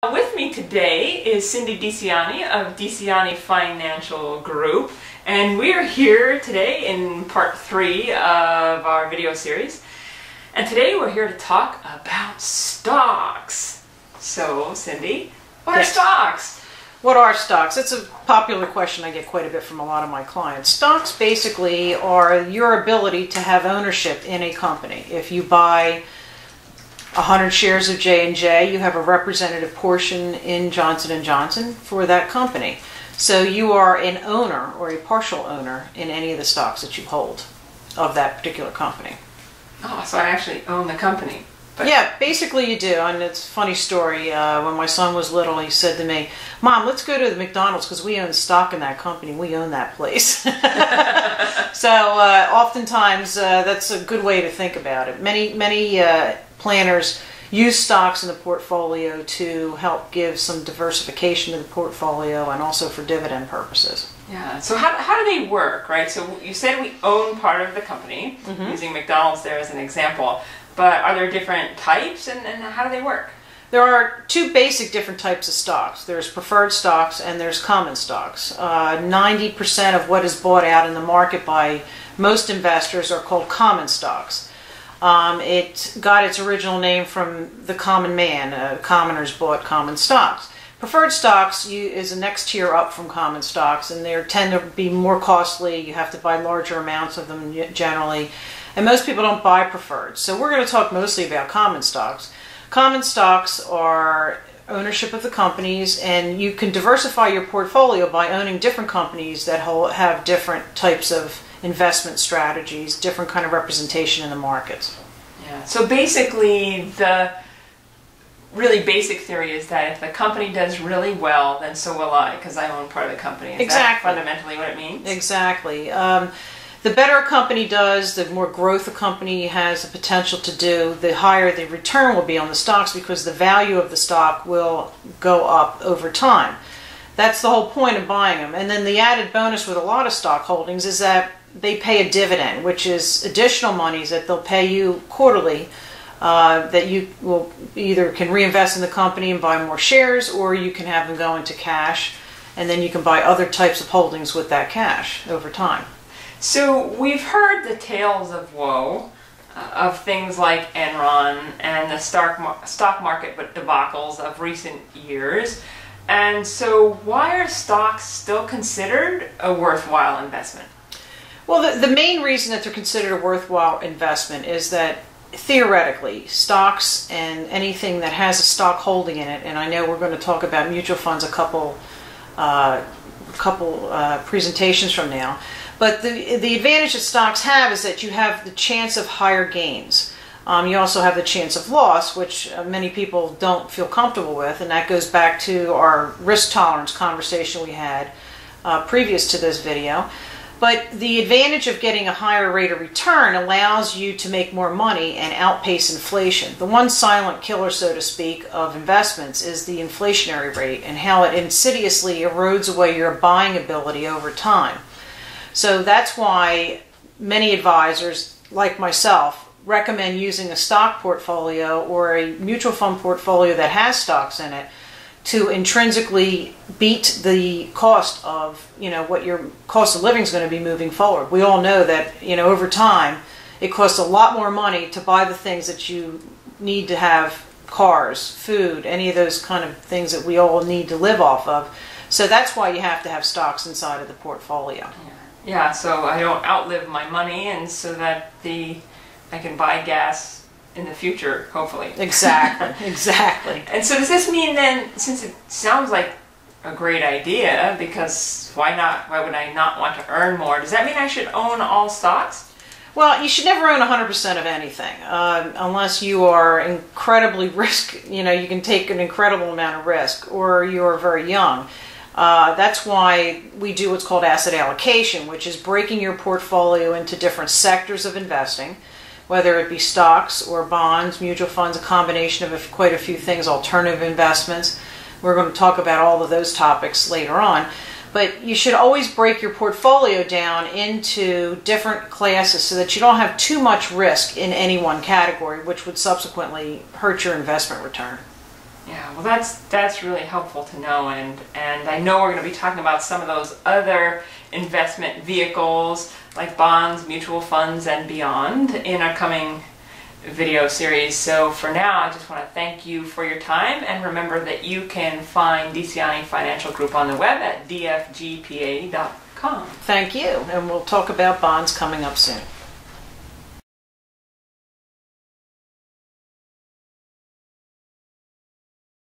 With me today is Cindy Diccianni of Diccianni Financial Group, and we're here today in part 3 of our video series. And today we're here to talk about stocks. So, Cindy, what are stocks? What are stocks? It's a popular question I get quite a bit from a lot of my clients. Stocks basically are your ability to have ownership in a company. If you buy 100 shares of J&J, you have a representative portion in Johnson & Johnson for that company. So you are an owner or a partial owner in any of the stocks that you hold of that particular company. Oh, so I actually own the company. Yeah, basically you do. And it's a funny story. When my son was little, he said to me, "Mom, let's go to the McDonald's because we own stock in that company. We own that place." So oftentimes that's a good way to think about it. Many planners use stocks in the portfolio to help give some diversification to the portfolio and also for dividend purposes. Yeah, so how do they work, right? So you said we own part of the company, using McDonald's there as an example, but are there different types and how do they work? There are two basic different types of stocks. There's preferred stocks and there's common stocks. 90% of what is bought out in the market by most investors are called common stocks. It got its original name from the common man. Commoners bought common stocks. Preferred stocks is the next tier up from common stocks, and they tend to be more costly. You have to buy larger amounts of them generally, and most people don't buy preferred. So we're going to talk mostly about common stocks. Common stocks are ownership of the companies, and you can diversify your portfolio by owning different companies that have different types of investment strategies, different kind of representation in the markets. Yeah. So basically, the really basic theory is that if the company does really well, then so will I, because I own part of the company. Is that fundamentally what it means? Exactly. The better a company does, the more growth a company has the potential to do, the higher the return will be on the stocks because the value of the stock will go up over time. That's the whole point of buying them. And then the added bonus with a lot of stock holdings is that they pay a dividend, which is additional monies that they'll pay you quarterly that you will either can reinvest in the company and buy more shares, or you can have them go into cash, and then you can buy other types of holdings with that cash over time. So we've heard the tales of woe of things like Enron and the stock market debacles of recent years. And so why are stocks still considered a worthwhile investment? Well, the main reason that they're considered a worthwhile investment is that theoretically, stocks and anything that has a stock holding in it, and I know we're going to talk about mutual funds a couple presentations from now, but the advantage that stocks have is that you have the chance of higher gains. You also have the chance of loss, which many people don't feel comfortable with, and that goes back to our risk tolerance conversation we had previous to this video. But the advantage of getting a higher rate of return allows you to make more money and outpace inflation. The one silent killer, so to speak, of investments is the inflationary rate and how it insidiously erodes away your buying ability over time. So that's why many advisors, like myself, recommend using a stock portfolio or a mutual fund portfolio that has stocks in it to intrinsically beat the cost of, what your cost of living is going to be moving forward. We all know that, over time, it costs a lot more money to buy the things that you need to have: cars, food, any of those kind of things that we all need to live off of. So that's why you have to have stocks inside of the portfolio. Yeah, so I don't outlive my money, and so that I can buy gas in the future, hopefully. Exactly, exactly. And so does this mean then, since it sounds like a great idea, because why not? Why would I not want to earn more? Does that mean I should own all stocks? Well, you should never own 100% of anything, unless you are incredibly you can take an incredible amount of risk, or you're very young. That's why we do what's called asset allocation, which is breaking your portfolio into different sectors of investing, whether it be stocks or bonds, mutual funds, a combination of quite a few things, alternative investments. We're going to talk about all of those topics later on. But you should always break your portfolio down into different classes so that you don't have too much risk in any one category, which would subsequently hurt your investment return. Yeah, well that's really helpful to know, and I know we're going to be talking about some of those other investment vehicles like bonds, mutual funds, and beyond in our coming video series. So for now, I just want to thank you for your time, and remember that you can find Diccianni Financial Group on the web at dfgpa.com. Thank you, and we'll talk about bonds coming up soon.